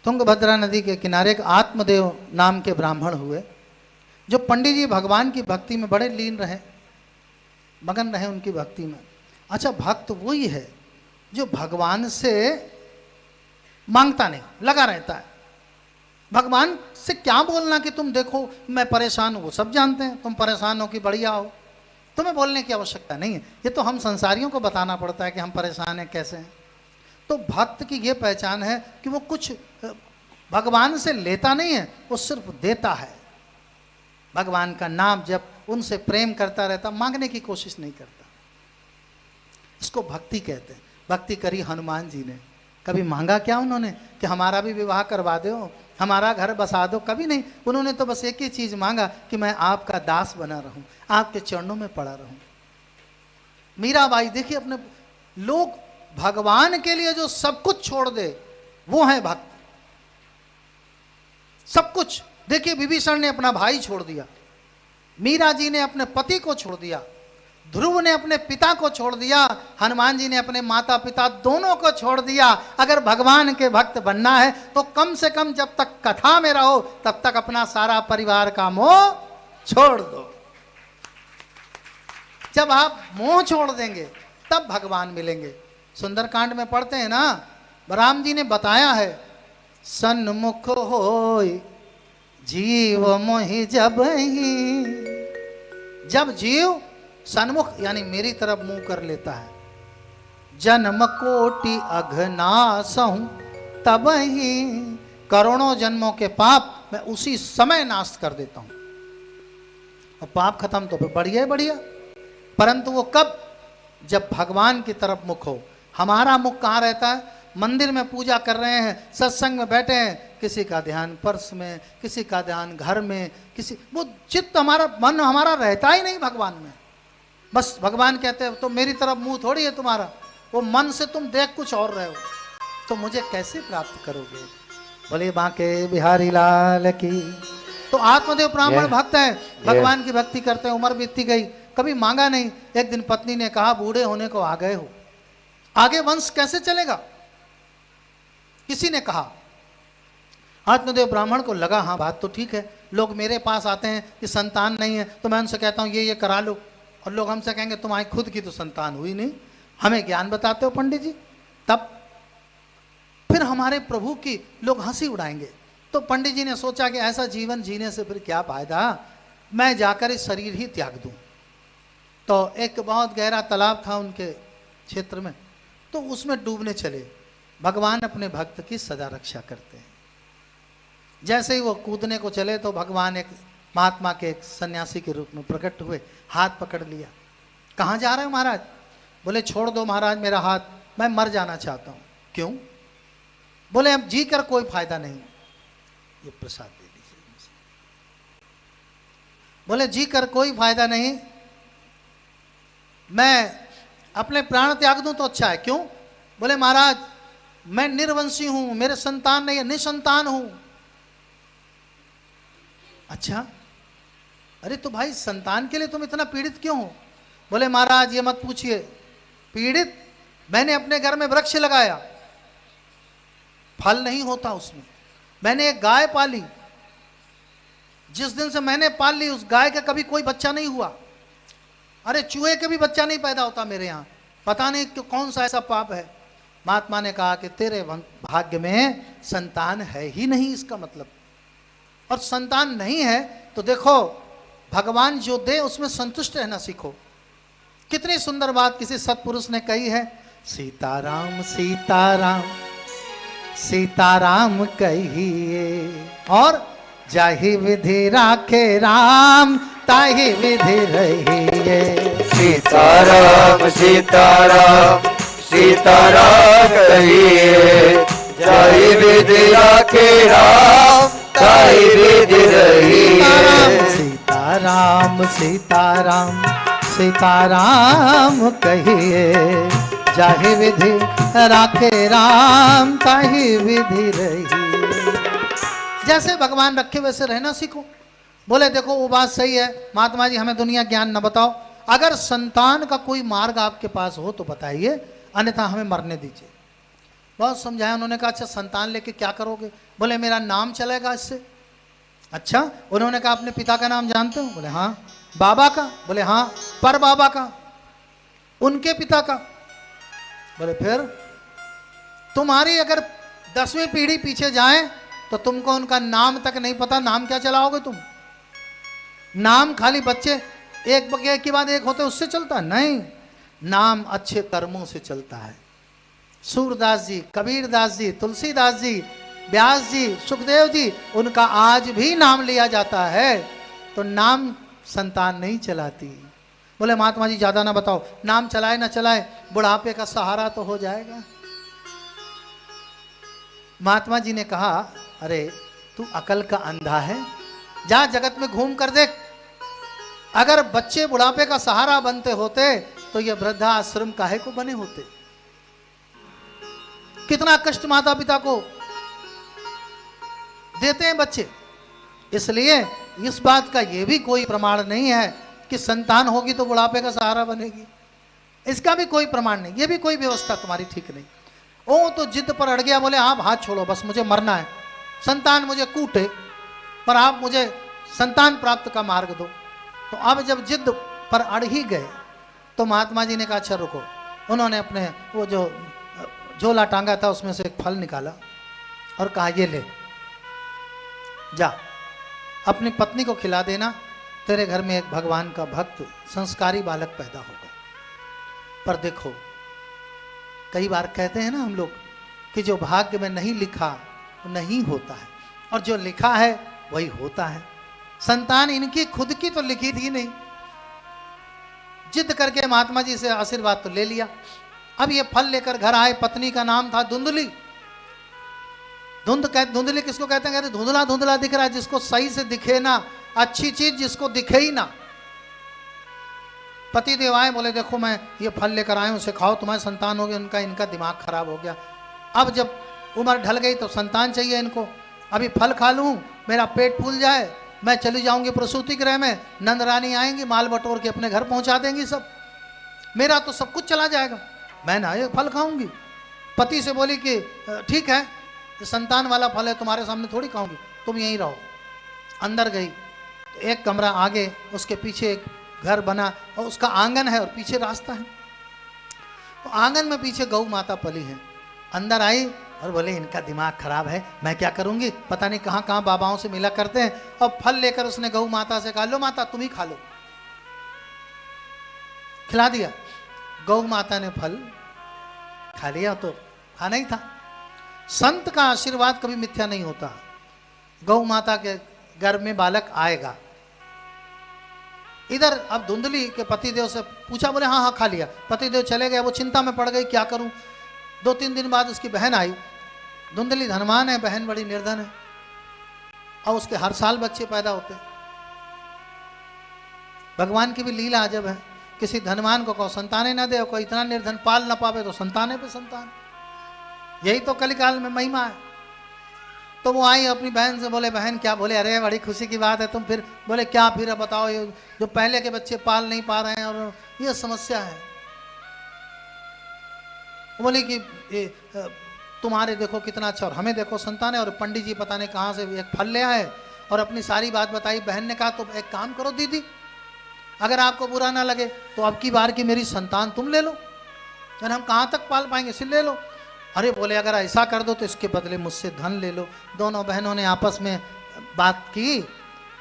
तुंगभद्रा नदी के किनारे एक आत्मदेव नाम के ब्राह्मण हुए, जो पंडित जी भगवान की भक्ति में बड़े लीन रहे, मगन रहे उनकी भक्ति में। अच्छा, भक्त वही है जो भगवान से मांगता नहीं, लगा रहता है। भगवान से क्या बोलना कि तुम देखो मैं परेशान हूं, वो सब जानते हैं तुम परेशान हो कि बढ़िया हो, तुम्हें बोलने की आवश्यकता नहीं है। ये तो हम संसारियों को बताना पड़ता है कि हम परेशान हैं, कैसे हैं। तो भक्त की ये पहचान है कि वो कुछ भगवान से लेता नहीं है, वो सिर्फ देता है। भगवान का नाम जब उनसे प्रेम करता रहता, मांगने की कोशिश नहीं करता। इसको भक्ति कहते हैं। भक्ति करी हनुमान जी ने, कभी मांगा क्या उन्होंने कि हमारा भी विवाह करवा दो, हमारा घर बसा दो? कभी नहीं। उन्होंने तो बस एक ही चीज मांगा कि मैं आपका दास बना रहूं, आपके चरणों में पड़ा रहूं। मीराबाई देखिए, अपने लोग भगवान के लिए जो सब कुछ छोड़ दे वो है भक्त। सब कुछ। देखिए, विभीषण ने अपना भाई छोड़ दिया, मीरा जी ने अपने पति को छोड़ दिया, ध्रुव ने अपने पिता को छोड़ दिया, हनुमान जी ने अपने माता पिता दोनों को छोड़ दिया। अगर भगवान के भक्त बनना है तो कम से कम जब तक कथा में रहो तब तक अपना सारा परिवार का मोह छोड़ दो। जब आप मोह छोड़ देंगे तब भगवान मिलेंगे। सुंदरकांड में पढ़ते हैं ना, राम जी ने बताया है, सन्मुख होय जीव मोहि जबहि। जब जीव सन्मुख यानी मेरी तरफ मुंह कर लेता है, जन्म कोटि अघनासहु तबहि। करोड़ों जन्मों के पाप मैं उसी समय नाश कर देता हूं। और पाप खत्म तो बढ़िया है, बढ़िया। परंतु वो कब? जब भगवान की तरफ मुख हो। हमारा मुख कहाँ रहता है? मंदिर में पूजा कर रहे हैं, सत्संग में बैठे हैं, किसी का ध्यान पर्स में, किसी का ध्यान घर में, किसी वो चित्त हमारा, मन हमारा रहता ही नहीं भगवान में। बस भगवान कहते हैं तो मेरी तरफ मुंह थोड़ी है तुम्हारा, वो मन से तुम देख कुछ और रहे हो, तो मुझे कैसे प्राप्त करोगे? बोले बांके बिहारी लाल की। तो आत्मदेव ब्राह्मण भक्त है, भगवान की भक्ति करते हैं। उम्र बीतती गई, कभी मांगा नहीं। एक दिन पत्नी ने कहा, बूढ़े होने को आ गए हो, आगे वंश कैसे चलेगा? किसी ने कहा। आत्मदेव ब्राह्मण को लगा हाँ बात तो ठीक है, लोग मेरे पास आते हैं कि संतान नहीं है, तो मैं उनसे कहता हूँ ये करा लो, और लोग हमसे कहेंगे तुम्हारी खुद की तो संतान हुई नहीं, हमें ज्ञान बताते हो पंडित जी। तब फिर हमारे प्रभु की लोग हंसी उड़ाएंगे। तो पंडित जी ने सोचा कि ऐसा जीवन जीने से फिर क्या फायदा, मैं जाकर इस शरीर ही त्याग दूं। तो एक बहुत गहरा तालाब था उनके क्षेत्र में, तो उसमें डूबने चले। भगवान अपने भक्त की सदा रक्षा करते हैं। जैसे ही वो कूदने को चले तो भगवान एक महात्मा के एक सन्यासी के रूप में प्रकट हुए, हाथ पकड़ लिया। कहाँ जा रहे हो महाराज? बोले छोड़ दो महाराज मेरा हाथ, मैं मर जाना चाहता हूँ। क्यों? बोले अब जी कर कोई फायदा नहीं, ये प्रसाद दे दीजिए। बोले जी कर कोई फायदा नहीं, मैं अपने प्राण त्याग दूं तो अच्छा है। क्यों? बोले महाराज मैं निर्वंशी हूं, मेरे संतान नहीं है, निसंतान हूं। अच्छा, अरे तो भाई संतान के लिए तुम इतना पीड़ित क्यों हो? बोले महाराज ये मत पूछिए, पीड़ित मैंने अपने घर में वृक्ष लगाया, फल नहीं होता उसमें। मैंने एक गाय पाली, जिस दिन से मैंने पाल ली उस गाय का कभी कोई बच्चा नहीं हुआ। अरे चूहे के भी बच्चा नहीं पैदा होता मेरे यहाँ, पता नहीं कि कौन सा ऐसा पाप है। महात्मा ने कहा कि तेरे भाग्य में संतान है ही नहीं, इसका मतलब। और संतान नहीं है तो देखो भगवान जो दे उसमें संतुष्ट रहना सीखो। कितनी सुंदर बात किसी सत्पुरुष ने कही है, सीताराम सीताराम सीताराम कहिए, और जाहि विधि राखे राम ताहि विधि रहिए। सीताराम सीताराम सीताराम कहिए, जाहि विधि राखे राम ताहि विधि रहिए। सीताराम सीताराम सीताराम कहिए, जाहि विधि राखे राम ताहि विधि रहिए। जैसे भगवान रखे वैसे रहना सीखो। बोले देखो वो बात सही है महात्मा जी, हमें दुनिया ज्ञान न बताओ, अगर संतान का कोई मार्ग आपके पास हो तो बताइए, अन्यथा हमें मरने दीजिए। बहुत समझाया। उन्होंने कहा अच्छा संतान लेके क्या करोगे? बोले मेरा नाम चलेगा इससे। अच्छा, उन्होंने कहा अपने पिता का नाम जानते हो? बोले हाँ। बाबा का? बोले हाँ। पर बाबा का? उनके पिता का? बोले फिर तुम्हारी अगर 10वीं पीढ़ी पीछे जाए तो तुमको उनका नाम तक नहीं पता, नाम क्या चलाओगे तुम? नाम खाली बच्चे एक के बाद एक होते उससे चलता नहीं, नाम अच्छे कर्मों से चलता है। सूरदास जी, कबीरदास जी, तुलसीदास जी, व्यास जी, सुखदेव जी, उनका आज भी नाम लिया जाता है। तो नाम संतान नहीं चलाती। बोले महात्मा जी ज्यादा ना बताओ, नाम चलाए ना चलाए बुढ़ापे का सहारा तो हो जाएगा। महात्मा जी ने कहा अरे तू अकल का अंधा है, जा जगत में घूम कर देख। अगर बच्चे बुढ़ापे का सहारा बनते होते तो ये वृद्धाश्रम काहे को बने होते? कितना कष्ट माता पिता को देते हैं बच्चे। इसलिए इस बात का ये भी कोई प्रमाण नहीं है कि संतान होगी तो बुढ़ापे का सहारा बनेगी, इसका भी कोई प्रमाण नहीं। ये भी कोई व्यवस्था तुम्हारी ठीक नहीं। ओ तो जिद पर अड़ गया, बोले आप हाथ छोड़ो, बस मुझे मरना है, संतान मुझे कूटे पर आप मुझे संतान प्राप्त का मार्ग दो। तो अब जब जिद पर अड़ ही गए तो महात्मा जी ने कहा अच्छा रुको। उन्होंने अपने वो जो झोला टांगा था उसमें से एक फल निकाला और कहा ये ले जा, अपनी पत्नी को खिला देना, तेरे घर में एक भगवान का भक्त संस्कारी बालक पैदा होगा। पर देखो कई बार कहते हैं ना हम लोग कि जो भाग्य में नहीं लिखा वो नहीं होता है, और जो लिखा है वही होता है। संतान इनकी खुद की तो लिखी थी नहीं, जिद करके महात्मा जी से आशीर्वाद तो ले लिया। अब ये फल लेकर घर आए, पत्नी का नाम था धुंधली। धुंधली किसको कहते हैं? कहते धुंधला धुंधला दिख रहा है, जिसको सही से दिखे ना, अच्छी चीज जिसको दिखे ही ना। पति देव आए, बोले देखो मैं ये फल लेकर आए हूं, उसे खाओ, तुम्हारे संतान हो गए। उनका इनका दिमाग खराब हो गया। अब जब उम्र ढल गई तो संतान चाहिए इनको। अभी फल खा लूं, मेरा पेट फूल जाए, मैं चली जाऊंगी प्रसूति गृह में, नंद रानी आएंगी, माल बटोर के अपने घर पहुंचा देंगी सब, मेरा तो सब कुछ चला जाएगा, मैं ना ये फल खाऊंगी। पति से बोली कि ठीक है, संतान वाला फल है, तुम्हारे सामने थोड़ी खाऊंगी, तुम यहीं रहो। अंदर गई, एक कमरा आगे, उसके पीछे एक घर बना और उसका आंगन है और पीछे रास्ता है। तो आंगन में पीछे गौ माता पली है। अंदर आई और बोले इनका दिमाग खराब है, मैं क्या करूंगी, पता नहीं कहाँ कहाँ बाबाओं से मिला करते हैं। और फल लेकर उसने गौ माता से कहा लो माता तुम ही खा लो, खिला दिया। गौ माता ने फल खा लिया, तो खाना ही था। संत का आशीर्वाद कभी मिथ्या नहीं होता। गौ माता के गर्भ में बालक आएगा। इधर अब धुंधली के पतिदेव से पूछा, बोले हाँ हाँ खा लिया। पतिदेव चले गए, वो चिंता में पड़ गई क्या करूं। 2-3 दिन बाद उसकी बहन आई। धुंधली धनवान है, बहन बड़ी निर्धन है, और उसके हर साल बच्चे पैदा होते। भगवान की भी लीला अजब है, किसी धनवान को कहो संताने ना दे, कोई इतना निर्धन पाल ना पावे तो संताने पे संतान। यही तो कलिकाल में महिमा है। तो वो आई अपनी बहन से, बोले बहन क्या? बोले अरे बड़ी खुशी की बात है, तुम फिर? बोले क्या फिर? अब बताओ, ये जो पहले के बच्चे पाल नहीं पा रहे हैं और ये समस्या है। बोले कि तुम्हारे देखो कितना अच्छा, और हमें देखो संतान है, और पंडित जी पता नहीं कहाँ से एक फल ले आए और अपनी सारी बात बताई। बहन ने कहा तो एक काम करो दीदी, अगर आपको बुरा ना लगे तो अब की बार की मेरी संतान तुम ले लो, यानी हम कहाँ तक पाल पाएंगे, इसे ले लो। अरे बोले अगर ऐसा कर दो तो इसके बदले मुझसे धन ले लो। दोनों बहनों ने आपस में बात की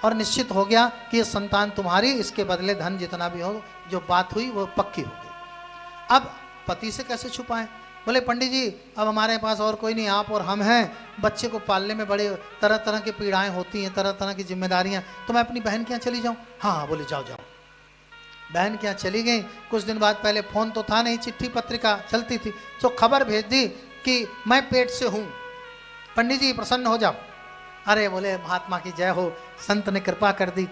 और निश्चित हो गया कि ये संतान तुम्हारी, इसके बदले धन जितना भी हो। जो बात हुई वो पक्की हो गई। अब पति से कैसे छुपाएं? बोले पंडित जी अब हमारे पास और कोई नहीं, आप और हम हैं। बच्चे को पालने में बड़े तरह तरह की पीड़ाएं होती हैं, तरह तरह की जिम्मेदारियां, तो मैं अपनी बहन के यहाँ चली जाऊँ? हाँ हाँ। बोले जाओ जाओ। बहन के यहाँ चली गई। कुछ दिन बाद, पहले फोन तो था नहीं, चिट्ठी पत्रिका चलती थी, तो खबर भेज दी कि मैं पेट से हूँ, पंडित जी प्रसन्न हो जाओ। अरे बोले महात्मा की जय हो, संत ने कृपा कर दी।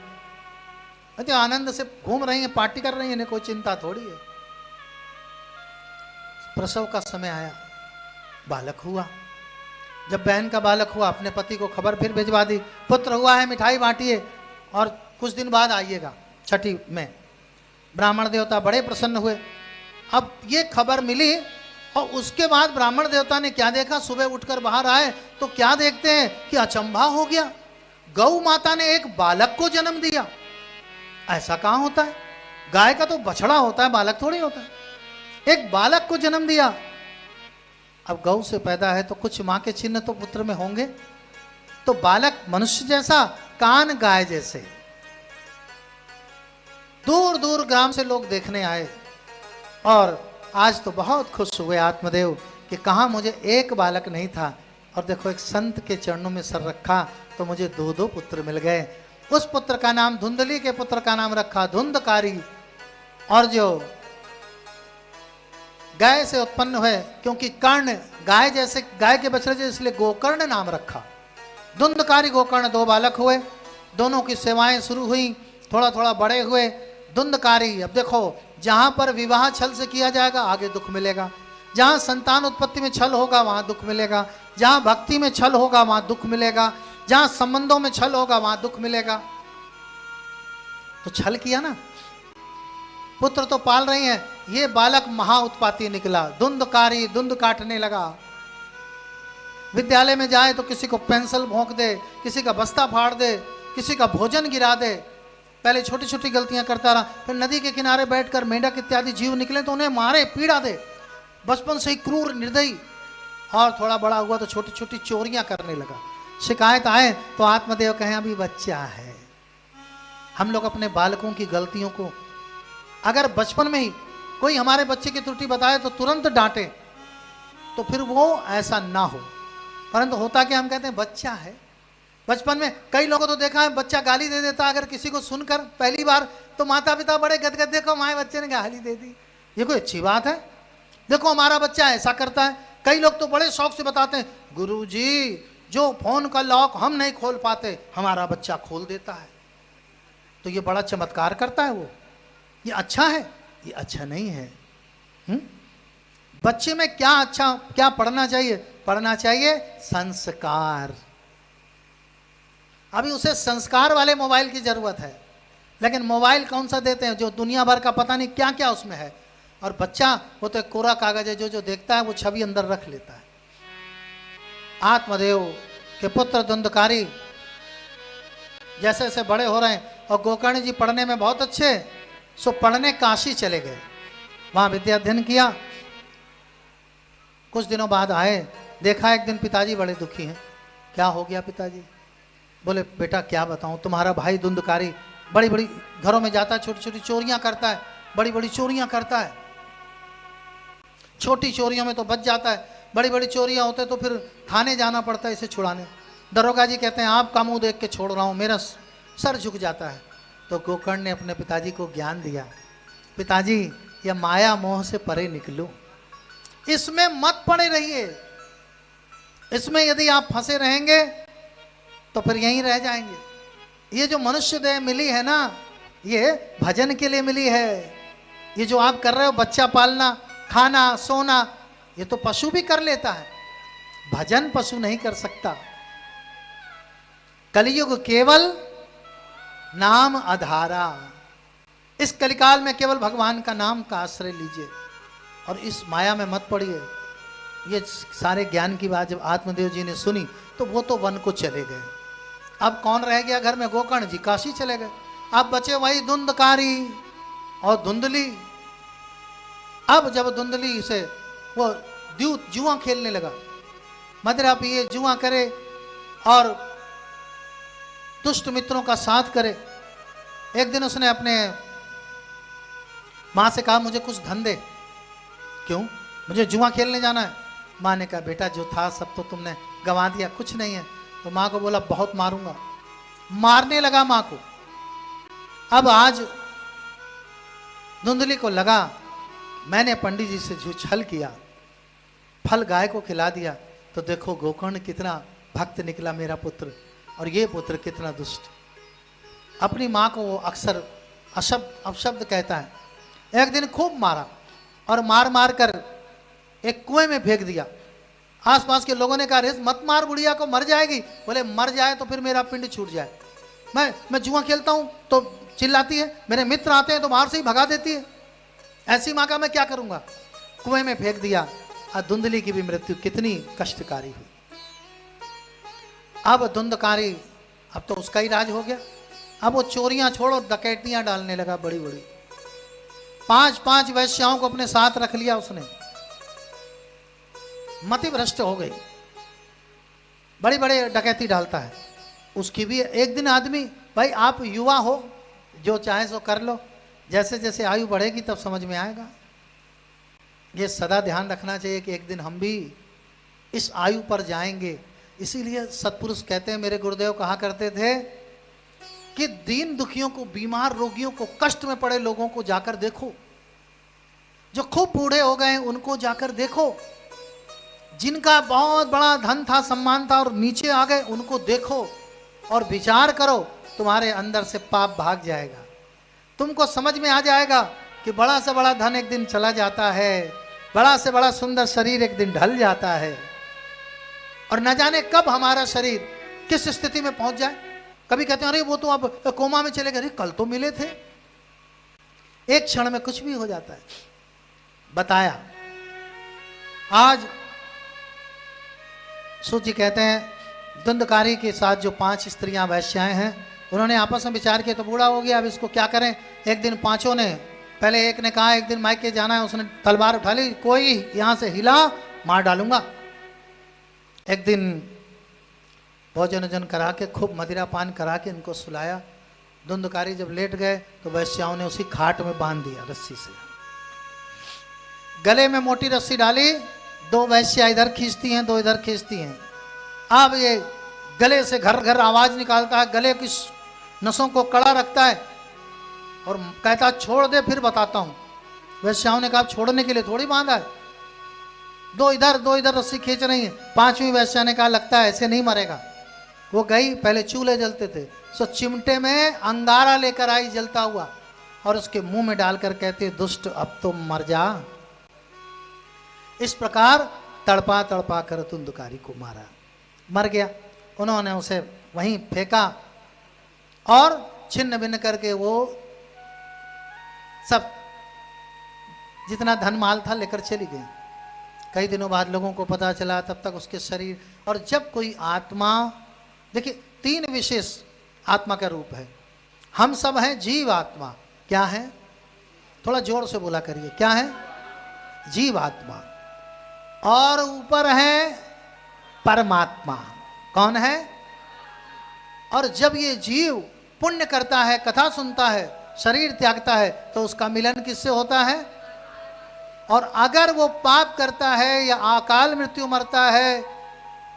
तो आनंद से घूम रही हैं, पार्टी कर रही हैं, कोई चिंता थोड़ी है। प्रसव का समय आया, बालक हुआ। जब बहन का बालक हुआ, अपने पति को खबर फिर भिजवा दी, पुत्र हुआ है, मिठाई बांटिए और कुछ दिन बाद आइएगा छठी में। ब्राह्मण देवता बड़े प्रसन्न हुए। अब ये खबर मिली और उसके बाद ब्राह्मण देवता ने क्या देखा, सुबह उठकर बाहर आए तो क्या देखते हैं कि अचंभा हो गया, गौ माता ने एक बालक को जन्म दिया। ऐसा कहां होता है, गाय का तो बछड़ा होता है, बालक थोड़ी होता है। एक बालक को जन्म दिया। अब गौ से पैदा है तो कुछ मां के चिन्ह तो पुत्र में होंगे, तो बालक मनुष्य जैसा, कान गाय जैसे। दूर दूर ग्राम से लोग देखने आए और आज तो बहुत खुश हुए आत्मदेव कि कहा मुझे एक बालक नहीं था, और देखो एक संत के चरणों में सर रखा तो मुझे दो दो पुत्र मिल गए। उस पुत्र का नाम, धुंधली के पुत्र का नाम रखा धुंधकारी, और जो गाय से उत्पन्न हुए, क्योंकि कर्ण गाय जैसे, गाय के बछड़े जैसे, इसलिए गोकर्ण नाम रखा। धुंधकारी गोकर्ण, दो बालक हुए। दोनों की सेवाएं शुरू हुई, थोड़ा थोड़ा बड़े हुए। धुंधकारी, अब देखो जहां पर विवाह छल से किया जाएगा आगे दुख मिलेगा, जहां संतान उत्पत्ति में छल होगा वहां दुख मिलेगा, जहां भक्ति में छल होगा वहां दुख मिलेगा, जहां संबंधों में छल होगा वहां दुख मिलेगा। तो छल किया ना, पुत्र तो पाल रही हैं, ये बालक महा उत्पाती निकला। धुंधकारी धुंध काटने लगा, विद्यालय में जाए तो किसी को पेंसिल भोंक दे, किसी का बस्ता फाड़ दे, किसी का भोजन गिरा दे। पहले छोटी छोटी गलतियां करता रहा, फिर नदी के किनारे बैठकर मेंढक इत्यादि जीव निकले तो उन्हें मारे, पीड़ा दे। बचपन से ही क्रूर निर्दयी, और थोड़ा बड़ा हुआ तो छोटी छोटी चोरियां करने लगा। शिकायत आए तो आत्मदेव कहें अभी बच्चा है। हम लोग अपने बालकों की गलतियों को, अगर बचपन में ही कोई हमारे बच्चे की त्रुटि बताए तो तुरंत डांटे, तो फिर वो ऐसा ना हो। परंतु होता क्या, हम कहते हैं बच्चा है। बचपन में कई लोगों को तो देखा है, बच्चा गाली दे देता अगर किसी को सुनकर पहली बार, तो माता पिता बड़े गदगद, देखो हमारे बच्चे ने गाली दे दी, ये कोई अच्छी बात है? देखो हमारा बच्चा ऐसा करता है। कई लोग तो बड़े शौक से बताते हैं, गुरुजी जो फोन का लॉक हम नहीं खोल पाते हमारा बच्चा खोल देता है, तो ये बड़ा चमत्कार करता है वो, ये अच्छा है? ये अच्छा नहीं है। बच्चे में क्या अच्छा, क्या पढ़ना चाहिए? पढ़ना चाहिए संस्कार। अभी उसे संस्कार वाले मोबाइल की जरूरत है, लेकिन मोबाइल कौन सा देते हैं जो दुनिया भर का पता नहीं क्या क्या उसमें है, और बच्चा वो तो कोरा कागज है, जो जो देखता है वो छवि अंदर रख लेता है। आत्मदेव के पुत्र धुंधकारी जैसे जैसे बड़े हो रहे हैं, और गोकर्ण जी पढ़ने में बहुत अच्छे, सो पढ़ने काशी चले गए, वहां विद्या अध्ययन किया। कुछ दिनों बाद आए, देखा एक दिन पिताजी बड़े दुखी हैं। क्या हो गया पिताजी? बोले बेटा क्या बताऊं, तुम्हारा भाई धुंधकारी बड़ी बड़ी घरों में जाता है, छोटी छोटी चोरियां करता है, बड़ी बड़ी चोरियां करता है। छोटी चोरियों में तो बच जाता है, बड़ी बड़ी चोरियां होते तो फिर थाने जाना पड़ता है इसे छुड़ाने। दरोगा जी कहते हैं आपका मुंह देख के छोड़ रहा हूं, मेरा सर झुक जाता है। तो गोकर्ण ने अपने पिताजी को ज्ञान दिया, पिताजी यह माया मोह से परे निकलो, इसमें मत पड़े रहिए, इसमें यदि आप फंसे रहेंगे तो फिर यहीं रह जाएंगे। ये जो मनुष्य देह मिली है ना, ये भजन के लिए मिली है। ये जो आप कर रहे हो बच्चा पालना, खाना सोना, ये तो पशु भी कर लेता है, भजन पशु नहीं कर सकता। कलयुग केवल नाम आधारा, इस कलिकाल में केवल भगवान का नाम का आश्रय लीजिए और इस माया में मत पड़िए। ये सारे ज्ञान की बात जब आत्मदेव जी ने सुनी तो वो तो वन को चले गए। अब कौन रह गया घर में? गोकर्ण जी काशी चले गए। अब बचे वही धुंधकारी और धुंधली। अब जब धुंधली से वो जुआ खेलने लगा, मदिरा पिए, जुआ करे और दुष्ट मित्रों का साथ करे। एक दिन उसने अपने माँ से कहा मुझे कुछ धन दे। क्यों? मुझे जुआ खेलने जाना है। माँ ने कहा बेटा जो था सब तो तुमने गंवा दिया, कुछ नहीं है। तो माँ को बोला बहुत मारूंगा। मारने लगा माँ को। अब आज धुंधली को लगा मैंने पंडित जी से जो छल किया, फल गाय को खिला दिया, तो देखो गोकर्ण कितना भक्त निकला मेरा पुत्र, और ये पुत्र कितना दुष्ट। अपनी माँ को वो अक्सर अपशब्द कहता है। एक दिन खूब मारा और मार मार कर एक कुएं में फेंक दिया। आसपास के लोगों ने कहा रेस मत मार, बुढ़िया को मर जाएगी। बोले मर जाए तो फिर मेरा पिंड छूट जाए। मैं जुआ खेलता हूँ तो चिल्लाती है, मेरे मित्र आते हैं तो बाहर से ही भगा देती है। ऐसी माँ का मैं क्या करूँगा? कुएं में फेंक दिया। और धुंधली की भी मृत्यु कितनी कष्टकारी हुई। अब धुंधकारी, अब तो उसका ही राज हो गया। अब वो चोरियां छोड़ो, डकैतियां डालने लगा बड़ी बड़ी। 5-5 वैश्याओं को अपने साथ रख लिया उसने। मति भ्रष्ट हो गई, बड़ी बड़े डकैती डालता है। उसकी भी एक दिन आदमी, भाई आप युवा हो, जो चाहे सो कर लो, जैसे जैसे आयु बढ़ेगी तब समझ में आएगा। ये सदा ध्यान रखना चाहिए कि एक दिन हम भी इस आयु पर जाएंगे। इसीलिए सत्पुरुष कहते हैं, मेरे गुरुदेव कहा करते थे कि दीन दुखियों को, बीमार रोगियों को, कष्ट में पड़े लोगों को जाकर देखो, जो खूब बूढ़े हो गए उनको जाकर देखो, जिनका बहुत बड़ा धन था, सम्मान था और नीचे आ गए उनको देखो और विचार करो, तुम्हारे अंदर से पाप भाग जाएगा। तुमको समझ में आ जाएगा कि बड़ा से बड़ा धन एक दिन चला जाता है, बड़ा से बड़ा सुंदर शरीर एक दिन ढल जाता है, और न जाने कब हमारा शरीर किस स्थिति में पहुंच जाए। कभी कहते हैं अरे वो तो अब कोमा में चले गए, अरे कल तो मिले थे। एक क्षण में कुछ भी हो जाता है। बताया आज सूत जी कहते हैं धुंधकारी के साथ जो 5 स्त्रियां वैश्याएं हैं, उन्होंने आपस में विचार किया तो बूढ़ा हो गया, अब इसको क्या करें। एक दिन पांचों ने, पहले एक ने कहा एक दिन मायके जाना है, उसने तलवार उठा ली, कोई यहां से हिला मार डालूंगा। एक दिन भोजन वोजन करा के, खूब मदिरा पान करा के इनको सुलाया। धुंधकारी जब लेट गए तो वैश्याओं ने उसी खाट में बांध दिया रस्सी से, गले में मोटी रस्सी डाली, 2 वैश्या इधर खींचती हैं, 2 इधर खींचती हैं। अब ये गले से घर घर आवाज निकालता है, गले की नसों को कड़ा रखता है और कहता छोड़ दे फिर बताता हूं। वैश्याओं ने कहा छोड़ने के लिए थोड़ी बांधा है, 2 इधर रस्सी खींच रही है। 5वीं वैश्या ने कहा लगता है ऐसे नहीं मरेगा। वो गई, पहले चूल्हे जलते थे, सो चिमटे में अंगारा लेकर आई जलता हुआ और उसके मुंह में डालकर कहते दुष्ट अब तो मर जा। इस प्रकार तड़पा तड़पा कर धुंधकारी को मारा, मर गया। उन्होंने उसे वहीं फेंका और छिन्न भिन्न करके वो सब जितना धन माल था लेकर चली गई। कई दिनों बाद लोगों को पता चला, तब तक उसके शरीर, और जब कोई आत्मा, देखिए 3 विशेष आत्मा का रूप है। हम सब हैं जीव आत्मा। क्या है? थोड़ा जोर से बोला करिए, क्या है? जीव आत्मा। और ऊपर है परमात्मा। कौन है? और जब ये जीव पुण्य करता है, कथा सुनता है, शरीर त्यागता है, तो उसका मिलन किससे होता है? और अगर वो पाप करता है या अकाल मृत्यु मरता है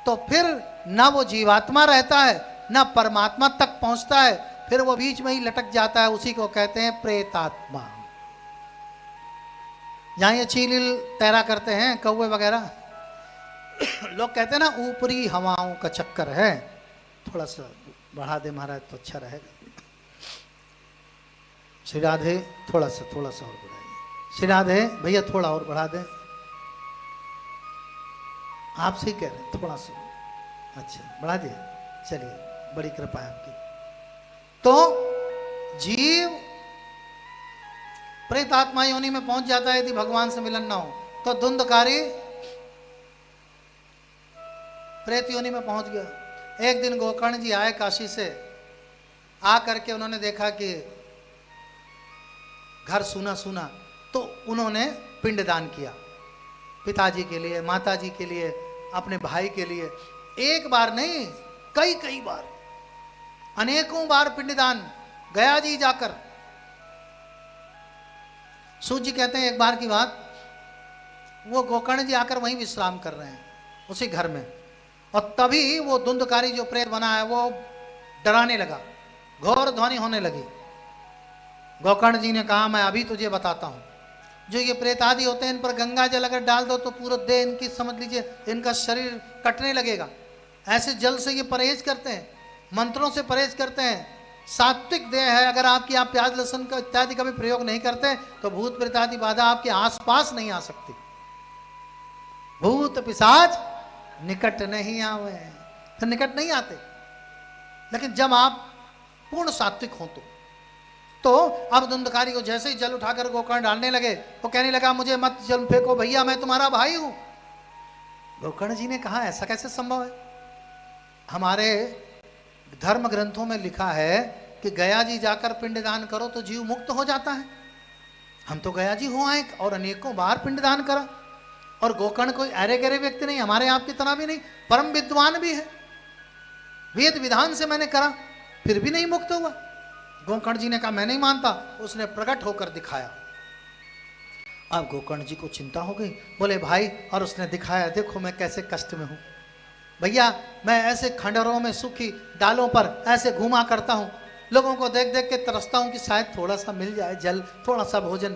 तो फिर ना वो जीवात्मा रहता है ना परमात्मा तक पहुंचता है, फिर वो बीच में ही लटक जाता है। उसी को कहते हैं प्रेतात्मा। जहां ये चील तैरा करते हैं कौवे वगैरह, लोग कहते हैं ना ऊपरी हवाओं का चक्कर है, थोड़ा सा बढ़ा दे महाराज तो अच्छा रहेगा। श्री राधे, थोड़ा सा और बढ़ाइए। श्री राधे भैया थोड़ा और बढ़ा दें। आप सही कह रहे हैं, थोड़ा सा अच्छा बढ़ा दिए, चलिए बड़ी कृपा है आपकी। तो जीव प्रेतात्मा योनि में पहुंच जाता है यदि भगवान से मिलन ना हो। तो धुंधकारी प्रेत योनि में पहुंच गया। एक दिन गोकर्ण जी आए काशी से, आ करके उन्होंने देखा कि घर सूना सूना, तो उन्होंने पिंडदान किया, पिताजी के लिए, माताजी के लिए, अपने भाई के लिए। एक बार नहीं, कई बार, अनेकों बार पिंडदान गया जी जाकर। सूत जी कहते हैं एक बार की बात, वो गोकर्ण जी आकर वहीं विश्राम कर रहे हैं उसी घर में, और तभी वो धुंधकारी जो प्रेत बना है वो डराने लगा, घोर ध्वनि होने लगी। गोकर्ण जी ने कहा मैं अभी तुझे बताता हूं, जो ये प्रेत आदि होते हैं इन पर गंगा जल अगर डाल दो तो पूरा देह इनकी, समझ लीजिए इनका शरीर कटने लगेगा। ऐसे जल से ये परहेज करते हैं, मंत्रों से परहेज करते हैं। सात्विक देह है, अगर आपकी आप प्याज लहसुन का इत्यादि का भी प्रयोग नहीं करते तो भूत प्रेत आदि बाधा आपके आसपास नहीं आ सकती। भूत पिशाच निकट नहीं आवे, तो निकट नहीं आते। लेकिन जब आप पूर्ण सात्विक हो तो अब धुंधकारी को जैसे ही जल उठाकर गोकर्ण डालने लगे, वो कहने लगा मुझे मत जल फेंको भैया, मैं तुम्हारा भाई हूं, गोकर्ण जी ने कहा ऐसा कैसे संभव है? हमारे धर्म ग्रंथों में लिखा है कि गया जी जाकर पिंडदान करो तो जीव मुक्त हो जाता है। हम तो गया जी हो आए और अनेकों बार पिंडदान करा, और गोकर्ण कोई अरे गरे व्यक्ति नहीं, हमारे आपकी तरह भी नहीं, परम विद्वान भी है, वेद विधान से मैंने करा फिर भी नहीं मुक्त हुआ। गोकर्ण जी ने कहा मैं नहीं मानता, उसने प्रकट होकर दिखाया। अब गोकर्ण जी को चिंता हो गई, बोले भाई, और उसने दिखाया, देखो मैं कैसे कष्ट में हूं भैया, मैं ऐसे खंडरों में सूखी डालों पर ऐसे घूमा करता हूं, लोगों को देख देख के तरसता हूं कि शायद थोड़ा सा मिल जाए जल, थोड़ा सा भोजन,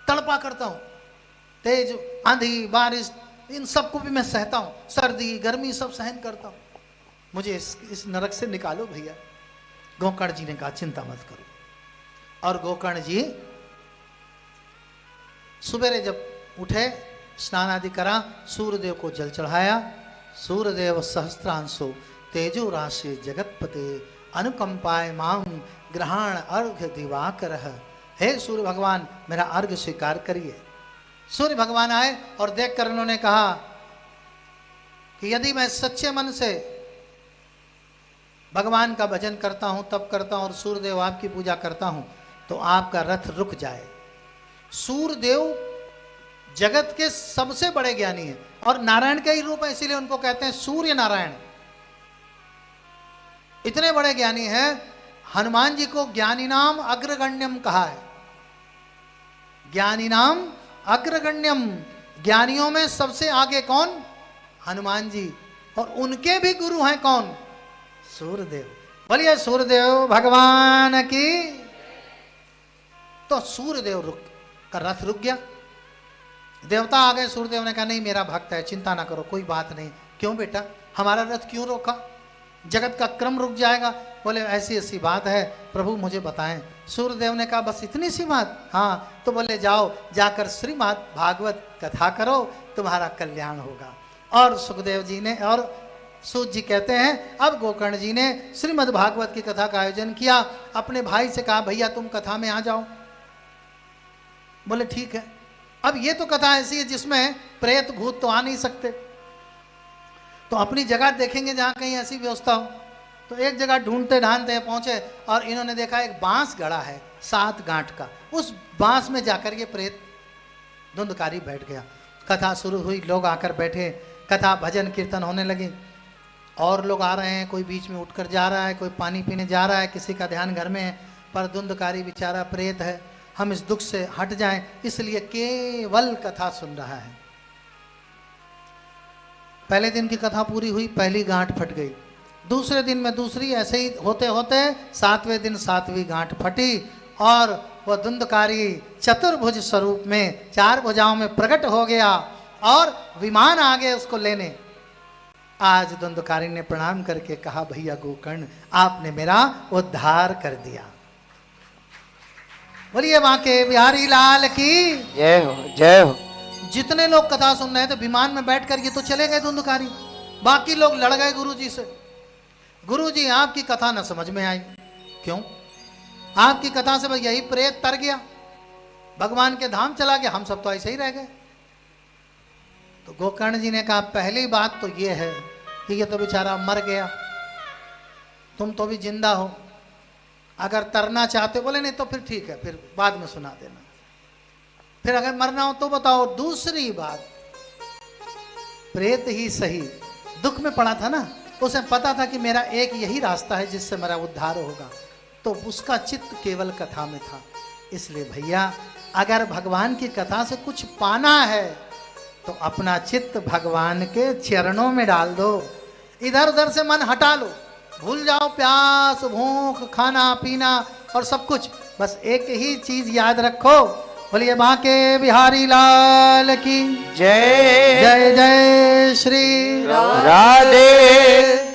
तड़पा करता हूं, तेज आंधी बारिश इन सबको भी मैं सहता हूं, सर्दी गर्मी सब सहन करता हूं, मुझे इस नरक से निकालो भैया। गोकर्ण जी ने कहा चिंता मत करो, और गोकर्ण जी सुबेरे जब उठे, स्नान आदि करा, सूर्यदेव को जल चढ़ाया। सूर्यदेव सहस्त्रांशो तेजो राशि जगतपते अनुकंपाय माम ग्रहण अर्घ्य दिवाकर। हे सूर्य भगवान, मेरा अर्घ्य स्वीकार करिए। सूर्य भगवान आए और देखकर उन्होंने कहा कि यदि मैं सच्चे मन से भगवान का भजन करता हूं, तप करता हूं और सूर्यदेव आपकी पूजा करता हूं, तो आपका रथ रुक जाए। सूर्यदेव जगत के सबसे बड़े ज्ञानी हैं और नारायण का ही रूप है, इसीलिए उनको कहते हैं सूर्य नारायण। इतने बड़े ज्ञानी हैं, हनुमान जी को ज्ञानी नाम अग्रगण्यम कहा है। ज्ञानी नाम अग्रगण्यम, ज्ञानियों में सबसे आगे कौन? हनुमान जी, और उनके भी गुरु हैं कौन? सूर्यदेव। बोलिए सूर्यदेव भगवान की। तो सूर्यदेव का रथ रुक गया। देवता आ गए, सूर्यदेव ने कहा नहीं मेरा भक्त है, चिंता ना करो, कोई बात नहीं। क्यों बेटा, हमारा रथ क्यों रोका? जगत का क्रम रुक जाएगा। बोले ऐसी ऐसी बात है प्रभु, मुझे बताएं। सूर्यदेव ने कहा बस इतनी सी बात? हाँ। तो बोले जाओ, जाकर श्रीमद् भागवत कथा करो, तुम्हारा कल्याण होगा। और सुखदेव जी ने और सूत जी कहते हैं अब गोकर्ण जी ने श्रीमद् भागवत की कथा का आयोजन किया। अपने भाई से कहा भैया तुम कथा में आ जाओ। बोले ठीक है। अब ये तो कथा ऐसी है जिसमें प्रेत भूत तो आ नहीं सकते, तो अपनी जगह देखेंगे जहां कहीं ऐसी व्यवस्था हो। तो एक जगह ढूंढते ढांढते पहुंचे और इन्होंने देखा एक बांस गड़ा है 7 गांठ का, उस बांस में जाकर ये प्रेत धुंधकारी बैठ गया। कथा शुरू हुई, लोग आकर बैठे, कथा भजन कीर्तन होने लगी। और लोग आ रहे हैं, कोई बीच में उठकर जा रहा है, कोई पानी पीने जा रहा है, किसी का ध्यान घर में है, पर धुंधकारी बेचारा प्रेत है, हम इस दुख से हट जाएं इसलिए केवल कथा सुन रहा है। पहले दिन की कथा पूरी हुई, पहली गांठ फट गई। दूसरे दिन में दूसरी, ऐसे ही होते होते 7वें दिन 7वीं गांठ फटी और वह धुंधकारी चतुर्भुज स्वरूप में 4 भुजाओं में प्रकट हो गया और विमान आ गए उसको लेने। आज धुंधकारी ने प्रणाम करके कहा भैया गोकर्ण, आपने मेरा उद्धार कर दिया। बोलिए बांके बिहारी लाल की जय हो, जय हो। जितने लोग कथा सुन रहे थे विमान में बैठकर, ये तो चले गए धुंधकारी, बाकी लोग लड़ गए गुरुजी से। गुरुजी आपकी कथा न समझ में आई। क्यों? आपकी कथा से बस यही प्रेत तर गया, भगवान के धाम चला गया, हम सब तो ऐसे ही रह गए। तो गोकर्ण जी ने कहा पहली बात तो ये है कि ये तो बेचारा मर गया, तुम तो भी जिंदा हो, अगर तरना चाहते हो। बोले नहीं तो फिर ठीक है, फिर बाद में सुना देना, फिर अगर मरना हो तो बताओ। दूसरी बात, प्रेत ही सही दुख में पड़ा था ना, उसे पता था कि मेरा एक यही रास्ता है जिससे मेरा उद्धार होगा, तो उसका चित्त केवल कथा में था। इसलिए भैया अगर भगवान की कथा से कुछ पाना है तो अपना चित्त भगवान के चरणों में डाल दो, इधर उधर से मन हटा लो, भूल जाओ प्यास भूख खाना पीना और सब कुछ, बस एक ही चीज याद रखो। बोलिए बांके बिहारी लाल की जय जय। जय श्री राधे।